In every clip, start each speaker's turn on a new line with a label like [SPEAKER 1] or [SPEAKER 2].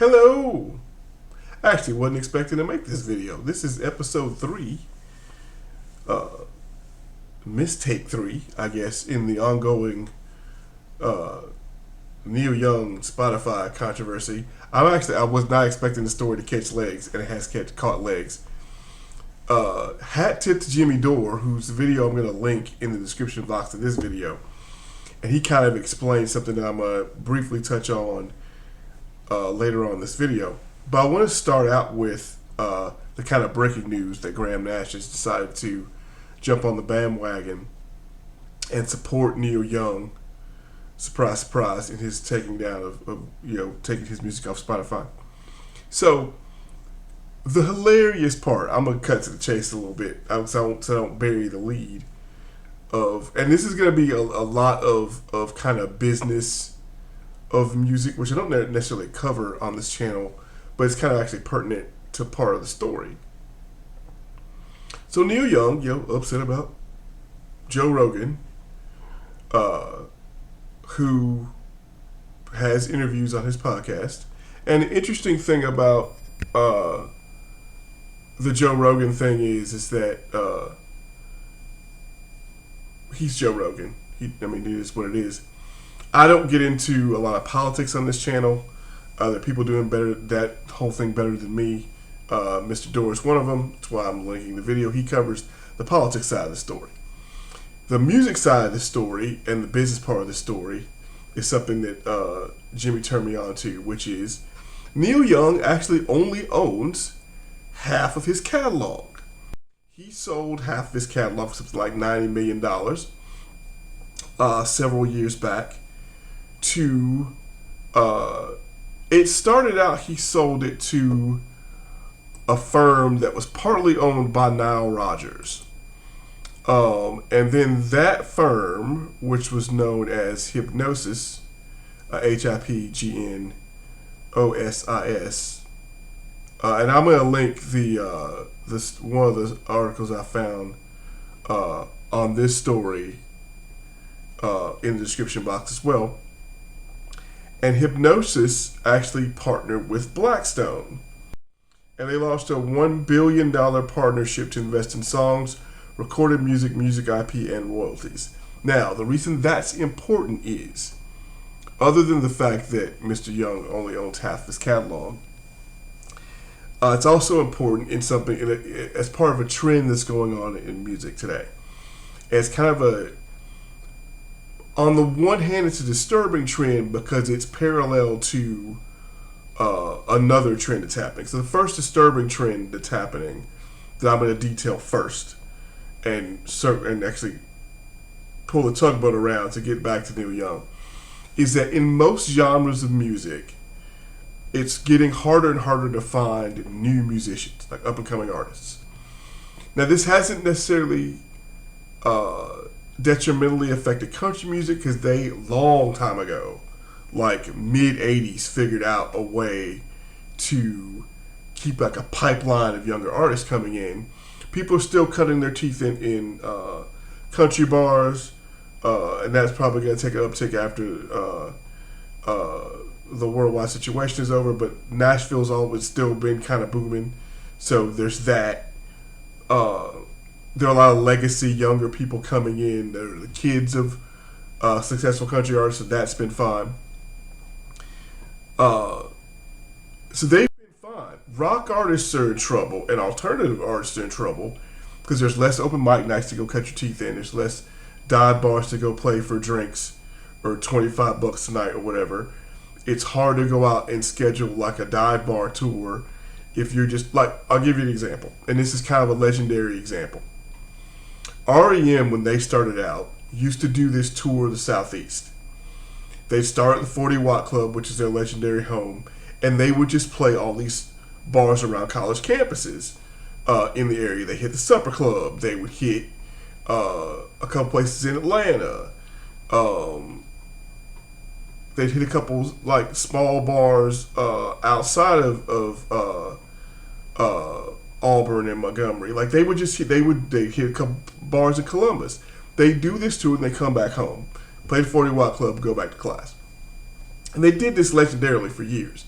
[SPEAKER 1] Hello! I actually wasn't expecting to make this video. This is episode 3, uh, MisTake 3, I guess, in the ongoing Neil Young Spotify controversy. I was not expecting the story to catch legs, and it has caught legs. Hat tip to Jimmy Dore, whose video I'm going to link in the description box of this video. And he kind of explained something that I'm going to briefly touch on later on in this video. But I want to start out with the kind of breaking news that Graham Nash has decided to jump on the bandwagon and support Neil Young. Surprise, surprise! In his taking down of taking his music off Spotify. So the hilarious part, I'm gonna cut to the chase a little bit, so I don't bury the lead of, and this is gonna be a lot of kind of business of music, which I don't necessarily cover on this channel, but it's kind of actually pertinent to part of the story. So Neil Young, upset about Joe Rogan, who has interviews on his podcast. And the interesting thing about the Joe Rogan thing is that he's Joe Rogan. It is what it is. I don't get into a lot of politics on this channel. There are people doing that whole thing better than me. Mr. Dore is one of them. That's why I'm linking the video. He covers the politics side of the story. The music side of the story and the business part of the story is something that Jimmy turned me on to, which is Neil Young actually only owns half of his catalog. He sold half of his catalog for something like $90 million several years back to... it started out, he sold it to a firm that was partly owned by Nile Rodgers. And then that firm, which was known as Hipgnosis, Hipgnosis, and I'm going to link this one of the articles I found on this story in the description box as well. And Hipgnosis actually partnered with Blackstone, and they launched a $1 billion partnership to invest in songs, recorded music, music IP, and royalties. Now, the reason that's important is, other than the fact that Mr. Young only owns half his catalog, it's also important in something as part of a trend that's going on in music today. It's kind of on the one hand, it's a disturbing trend because it's parallel to another trend that's happening. So the first disturbing trend that's happening that I'm going to detail first, and actually pull the tugboat around to get back to Neil Young, is that in most genres of music, it's getting harder and harder to find new musicians, like up-and-coming artists. Now, this hasn't necessarily detrimentally affected country music, because they, long time ago, like mid-'80s, figured out a way to keep like a pipeline of younger artists coming in. People are still cutting their teeth in country bars, and that's probably going to take an uptick after the worldwide situation is over. But Nashville's always still been kind of booming, so there's that. There are a lot of legacy younger people coming in. They're the kids of successful country artists, so that's been fine. So they've been fine. Rock artists are in trouble, and alternative artists are in trouble because there's less open mic nights to go cut your teeth in. There's less dive bars to go play for drinks or $25 a night or whatever. It's hard to go out and schedule like a dive bar tour if you're just like, I'll give you an example, and this is kind of a legendary example. REM, when they started out, used to do this tour of the Southeast. They'd start at the 40 Watt Club, which is their legendary home, and they would just play all these bars around college campuses in the area. They hit the Supper Club. They would hit a couple places in Atlanta. They'd hit a couple like small bars outside of Auburn and Montgomery. Like they hit a couple bars in Columbus. They do this tour and they come back home, play the 40 Watt Club, go back to class. And they did this legendarily for years.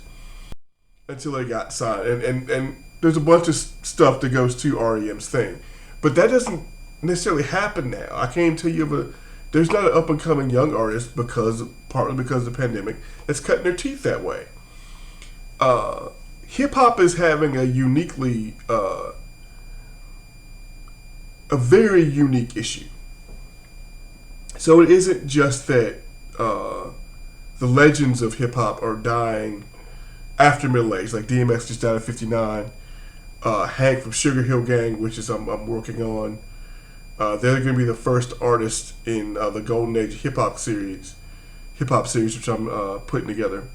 [SPEAKER 1] until they got signed. And there's a bunch of stuff that goes to REM's thing, but that doesn't necessarily happen now. I can't tell you of a there's not an up and coming young artist because partly because of the pandemic that's cutting their teeth that way. Hip hop is having a uniquely a very unique issue. So it isn't just that the legends of hip hop are dying after middle age. Like DMX just died at 59. Hank from Sugar Hill Gang, which is I'm working on. They're going to be the first artist in the Golden Age hip hop series, which I'm putting together.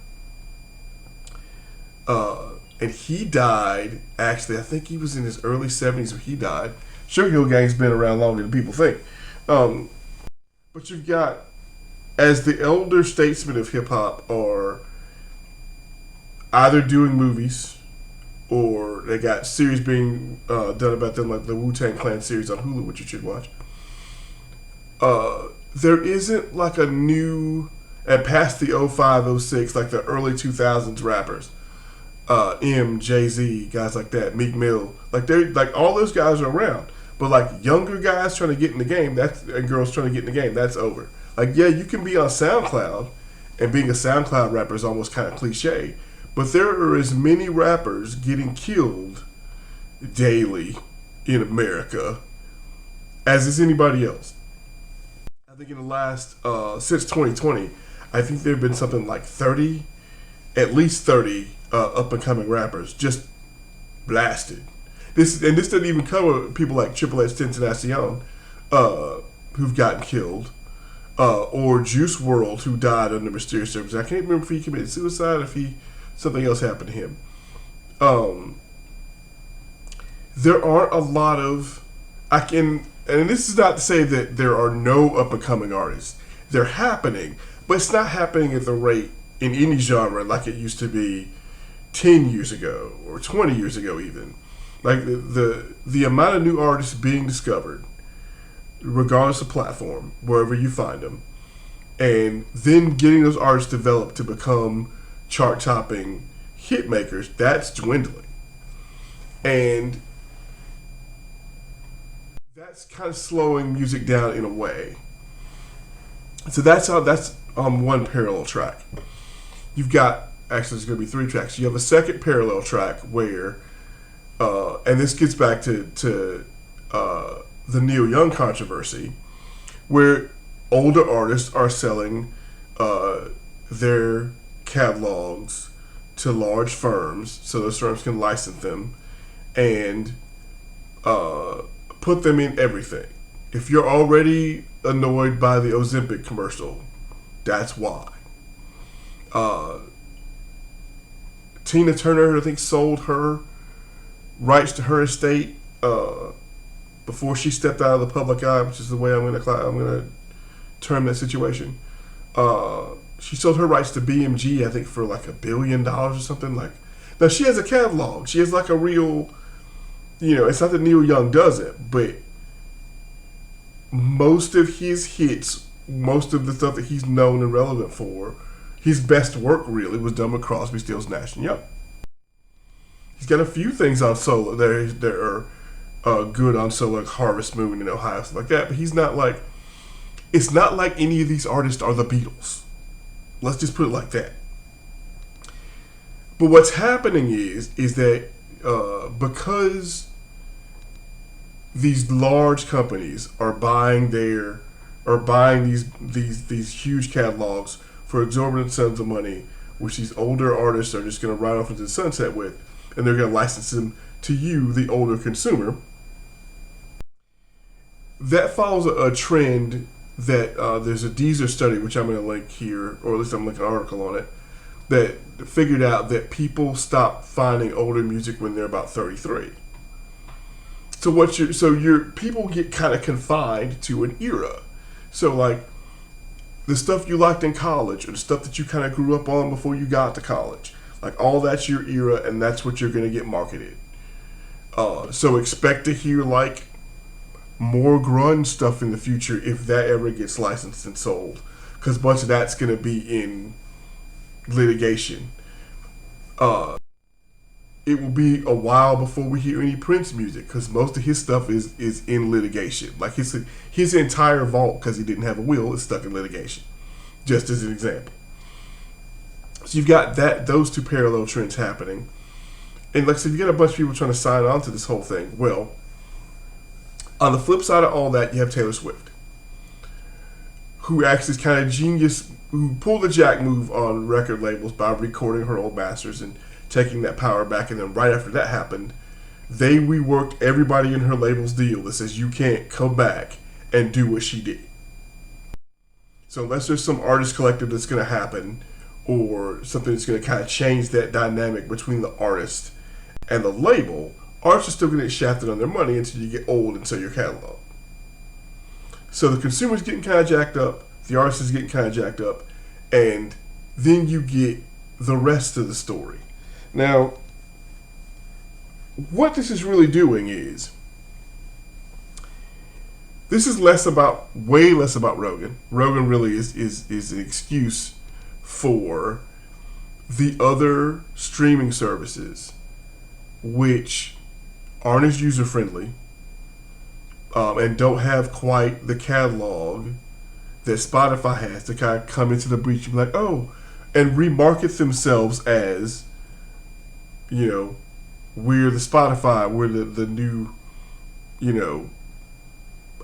[SPEAKER 1] And he died. Actually, I think he was in his early 70s when he died. Sugar Hill Gang's been around longer than people think. But you've got, as the elder statesmen of hip hop are either doing movies or they got series being done about them, like the Wu-Tang Clan series on Hulu, which you should watch. There isn't like a new, and past the 05, 06, like the early 2000s rappers, Jay-Z, guys like that, Meek Mill, like they're like all those guys are around. But like younger guys trying to get in the game, and girls trying to get in the game, that's over. Like yeah, you can be on SoundCloud, and being a SoundCloud rapper is almost kind of cliche. But there are as many rappers getting killed daily in America as is anybody else. I think in the last since 2020, I think there have been something like 30, at least 30 up and coming rappers just blasted. This doesn't even cover people like Triple H Tentacion, who've gotten killed, or Juice World, who died under mysterious circumstances. I can't remember if he committed suicide, if he something else happened to him. There aren't a lot of and this is not to say that there are no up and coming artists. They're happening, but it's not happening at the rate in any genre like it used to be 10 years ago or 20 years ago even. Like the amount of new artists being discovered, regardless of platform, wherever you find them, and then getting those artists developed to become chart-topping hit makers, that's dwindling. And that's kind of slowing music down in a way. So that's on one parallel track. You've got, actually there's going to be 3 tracks. You have a second parallel track where and this gets back to the Neil Young controversy, where older artists are selling their catalogs to large firms, so those firms can license them and put them in everything. If you're already annoyed by the Ozempic commercial, that's why. Tina Turner, I think, sold her rights to her estate before she stepped out of the public eye, which is the way I'm going to term that situation. She sold her rights to BMG, I think, for like $1 billion or something. Like, now she has a catalog. She has like a real, it's not that Neil Young doesn't, but most of his hits, most of the stuff that he's known and relevant for, his best work really was done with Crosby, Stills, Nash and Young. He's got a few things on solo that are good on solo, like Harvest Moon and Ohio, stuff like that. But he's not like, it's not like any of these artists are the Beatles. Let's just put it like that. But what's happening is that because these large companies are buying these huge catalogs for exorbitant sums of money, which these older artists are just going to ride off into the sunset with, and they're going to license them to you, the older consumer. That follows a trend that there's a Deezer study, which I'm going to link here, or at least I'm linking an article on it, that figured out that people stop finding older music when they're about 33. So your people get kind of confined to an era. So like the stuff you liked in college, or the stuff that you kind of grew up on before you got to college, like all that's your era, and that's what you're going to get marketed. So expect to hear like more grunge stuff in the future if that ever gets licensed and sold, because a bunch of that's going to be in litigation. it will be a while before we hear any Prince music because most of his stuff is in litigation. Like his entire vault, because he didn't have a will, is stuck in litigation. Just as an example. So you've got those two parallel trends happening, and like I said, you got a bunch of people trying to sign on to this whole thing. Well, on the flip side of all that, you have Taylor Swift, who acts as kind of genius, who pulled the jack move on record labels by recording her old masters and taking that power back. And then right after that happened, they reworked everybody in her label's deal that says you can't come back and do what she did. So unless there's some artist collective that's going to happen, or something that's going to kind of change that dynamic between the artist and the label, artists are still going to get shafted on their money until you get old and sell your catalog. So the consumer's getting kind of jacked up, the artist is getting kind of jacked up, and then you get the rest of the story. Now, what this is really doing is, this is way less about Rogan. Rogan really is an excuse for the other streaming services, which aren't as user friendly, and don't have quite the catalog that Spotify has to kind of come into the breach and be like, oh, and remarket themselves as, we're the Spotify, we're the new,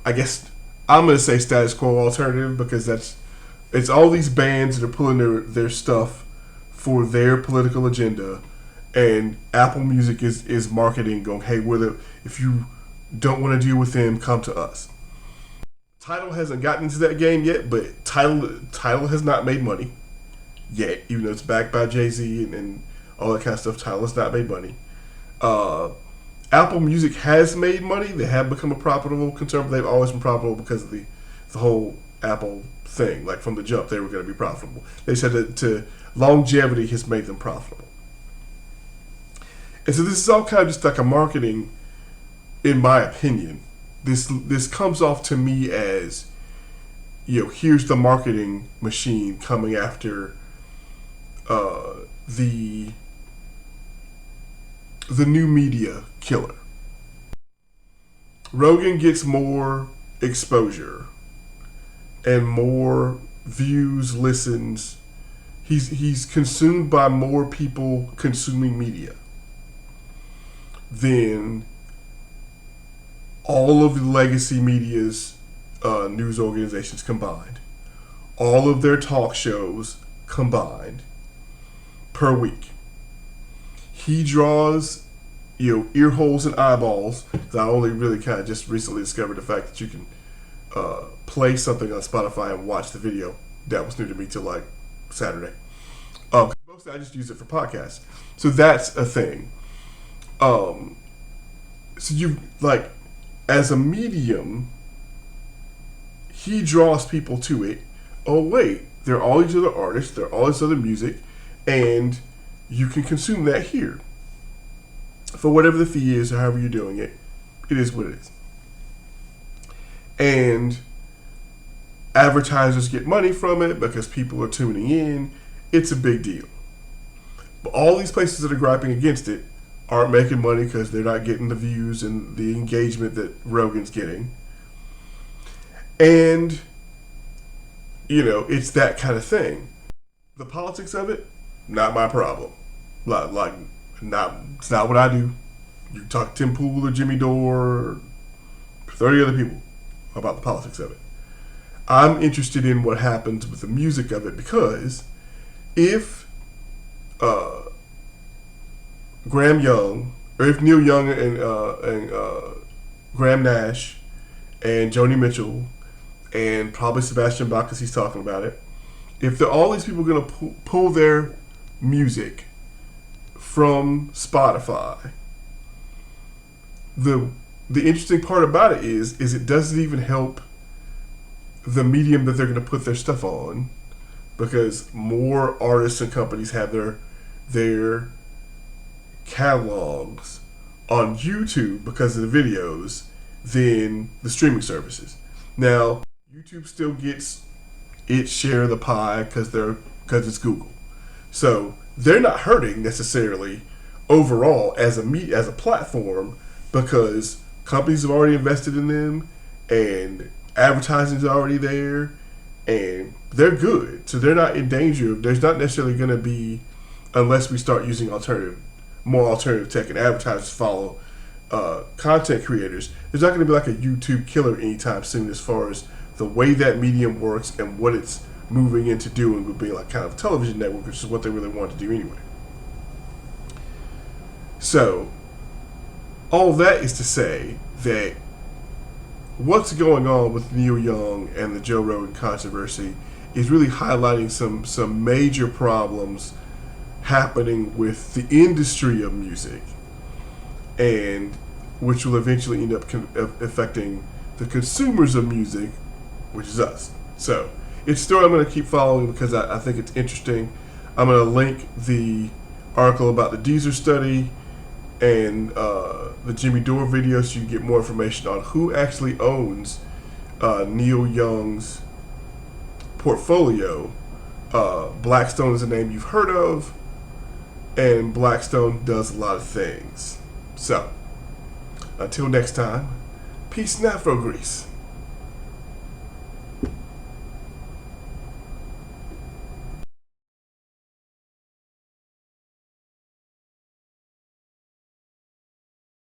[SPEAKER 1] I guess I'm going to say status quo alternative, because it's all these bands that are pulling their stuff for their political agenda, and Apple Music is marketing, going, hey, if you don't want to deal with them, come to us. Tidal hasn't gotten into that game yet, but Tidal has not made money yet, even though it's backed by Jay-Z and all that kind of stuff. Tidal has not made money. Apple Music has made money. They have become a profitable concern, but they've always been profitable because of the whole Apple thing. Like from the jump, they were going to be profitable. They said that longevity has made them profitable. And so this is all kind of just like a marketing, in my opinion. This comes off to me as, here's the marketing machine coming after the new media killer. Rogan gets more exposure and more views, listens. He's consumed by more people consuming media than all of the legacy media's news organizations combined, all of their talk shows combined per week. He draws, ear holes and eyeballs. Because I only really kind of just recently discovered the fact that you can play something on Spotify and watch the video. That was new to me till like Saturday. Mostly I just use it for podcasts. So that's a thing. So you like, as a medium, he draws people to it. Oh wait, there are all these other artists, there are all this other music, and you can consume that here. For whatever the fee is or however you're doing it, it is what it is. And advertisers get money from it because people are tuning in. It's a big deal. But all these places that are griping against it aren't making money because they're not getting the views and the engagement that Rogan's getting. And, it's that kind of thing. The politics of it, not my problem. It's not what I do. You talk to Tim Pool or Jimmy Dore or 30 other people about the politics of it. I'm interested in what happens with the music of it, because if Graham Young, or if Neil Young and Graham Nash and Joni Mitchell and probably Sebastian Bach, because he's talking about it, if all these people are going to pull their music from Spotify, the interesting part about it is it doesn't even help the medium that they're going to put their stuff on, because more artists and companies have their catalogs on YouTube because of the videos than the streaming services. Now, YouTube still gets its share of the pie because it's Google. So they're not hurting necessarily overall as a platform, because companies have already invested in them and advertising's already there and they're good. So they're not in danger of, there's not necessarily going to be, unless we start using more alternative tech and advertisers follow content creators, there's not going to be like a YouTube killer anytime soon as far as the way that medium works and what it's moving into doing would be like kind of television network, which is what they really want to do anyway. So, all that is to say that what's going on with Neil Young and the Joe Rogan controversy is really highlighting some major problems happening with the industry of music, and which will eventually end up affecting the consumers of music, which is us. So it's a story I'm going to keep following because I think it's interesting. I'm going to link the article about the Deezer study and the Jimmy Dore video so you can get more information on who actually owns Neil Young's portfolio. Blackstone is a name you've heard of, and Blackstone does a lot of things. So, until next time, peace and Afro Grease.